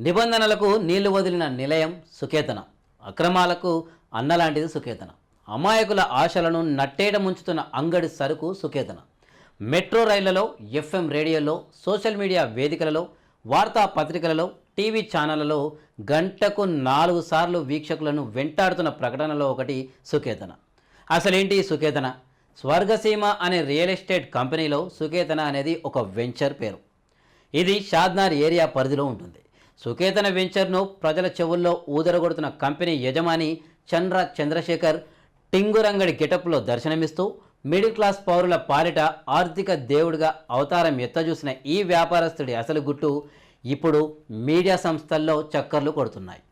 నిబంధనలకు నీళ్లు వదిలిన నిలయం సుకేతన, అక్రమాలకు అన్నలాంటిది సుకేతన, అమాయకుల ఆశలను నట్టేట ముంచుతున్న అంగడి సరుకు సుకేతన. మెట్రో రైళ్లలో, ఎఫ్ఎం రేడియోలో, సోషల్ మీడియా వేదికలలో, వార్తాపత్రికలలో, టీవీ ఛానళ్లలో గంటకు 4 సార్లు వీక్షకులను వెంటాడుతున్న ప్రకటనలో ఒకటి సుకేతన. అసలేంటి సుకేతన? స్వర్గసీమ అనే రియల్ ఎస్టేట్ కంపెనీలో సుకేతన అనేది ఒక వెంచర్ పేరు. ఇది షాద్నార్ ఏరియా పరిధిలో ఉంటుంది. సుకేతన వెంచర్ను ప్రజల చెవుల్లో ఊదరగొడుతున్న కంపెనీ యజమాని చంద్రశేఖర్ టింగురంగడి గెటప్లో దర్శనమిస్తూ మిడిల్ క్లాస్ పౌరుల పాలిట ఆర్థిక దేవుడిగా అవతారం ఎత్తజూసిన ఈ వ్యాపారస్తుడి అసలు గుట్టు ఇప్పుడు మీడియా సంస్థల్లో చక్కర్లు కొడుతున్నాయి.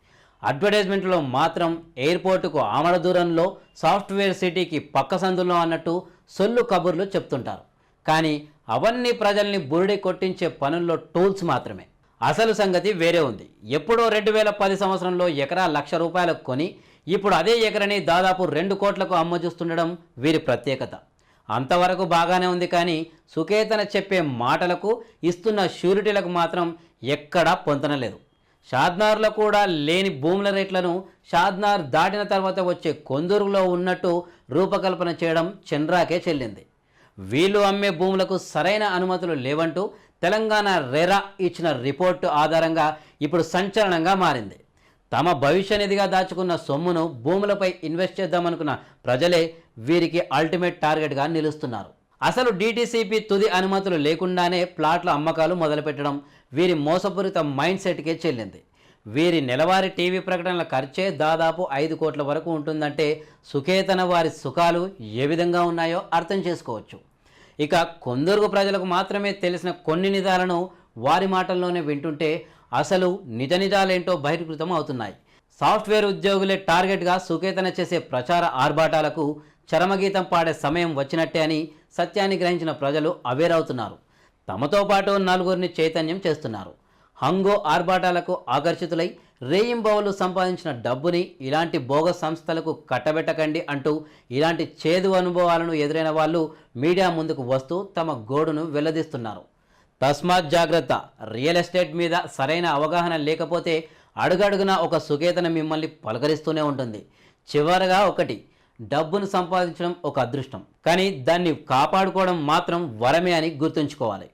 అడ్వర్టైజ్మెంట్లో మాత్రం ఎయిర్పోర్టుకు ఆమడ దూరంలో, సాఫ్ట్వేర్ సిటీకి పక్క సందులో అన్నట్టు సొల్లు కబుర్లు చెప్తుంటారు. కానీ అవన్నీ ప్రజల్ని బురిడి కొట్టించే పనుల్లో టూల్స్ మాత్రమే. అసలు సంగతి వేరే ఉంది. ఎప్పుడో 2010 సంవత్సరంలో ఎకరా ₹1,00,000 కొని ఇప్పుడు అదే ఎకరని దాదాపు 2 కోట్లకు అమ్మజూస్తుండడం వీరి ప్రత్యేకత. అంతవరకు బాగానే ఉంది. కానీ సుకేతన చెప్పే మాటలకు, ఇస్తున్న షూరిటీలకు మాత్రం ఎక్కడా పొంతనలేదు. షాద్నార్లో కూడా లేని భూముల రేట్లను షాద్నార్ దాటిన తర్వాత వచ్చే కొందూరులో ఉన్నట్టు రూపకల్పన చేయడం చంద్రాకే చెల్లింది. వీళ్ళు అమ్మే భూములకు సరైన అనుమతులు లేవంటూ తెలంగాణ రెరా ఇచ్చిన రిపోర్టు ఆధారంగా ఇప్పుడు సంచలనంగా మారింది. తమ భవిష్య నిధిగా దాచుకున్న సొమ్మును భూములపై ఇన్వెస్ట్ చేద్దామనుకున్న ప్రజలే వీరికి అల్టిమేట్ టార్గెట్గా నిలుస్తున్నారు. అసలు డీటీసీపీ తుది అనుమతులు లేకుండానే ప్లాట్ల అమ్మకాలు మొదలుపెట్టడం వీరి మోసపూరిత మైండ్ సెట్కే చెల్లింది. వీరి నెలవారీ టీవీ ప్రకటనల ఖర్చే దాదాపు 5 కోట్ల వరకు ఉంటుందంటే సుకేతన వారి సుఖాలు ఏ విధంగా ఉన్నాయో అర్థం చేసుకోవచ్చు. ఇక కొందరు ప్రజలకు మాత్రమే తెలిసిన కొన్ని నిజాలను వారి మాటల్లోనే వింటుంటే అసలు నిజాలేంటో బహిర్గతం అవుతున్నాయి. సాఫ్ట్వేర్ ఉద్యోగులే టార్గెట్గా సుకేతన చేసే ప్రచార ఆర్భాటాలకు చరమగీతం పాడే సమయం వచ్చినట్టే అని సత్యాన్ని గ్రహించిన ప్రజలు అవేర్ అవుతున్నారు. తమతో పాటు నలుగురిని చైతన్యం చేస్తున్నారు. హంగో ఆర్భాటాలకు ఆకర్షితులై రేయింబవలు సంపాదించిన డబ్బుని ఇలాంటి బోగస్ సంస్థలకు కట్టబెట్టకండి అంటూ ఇలాంటి చేదు అనుభవాలను ఎదురైన వాళ్ళు మీడియా ముందుకు వస్తూ తమ గోడును వెల్లదీస్తున్నారు. తస్మాత్ జాగ్రత్త. రియల్ ఎస్టేట్ మీద సరైన అవగాహన లేకపోతే అడుగడుగునా ఒక సుకేతన మిమ్మల్ని పలకరిస్తూనే ఉంటుంది. చివరగా ఒకటి, డబ్బును సంపాదించడం ఒక అదృష్టం, కానీ దాన్ని కాపాడుకోవడం మాత్రం వరమే అని గుర్తుంచుకోవాలి.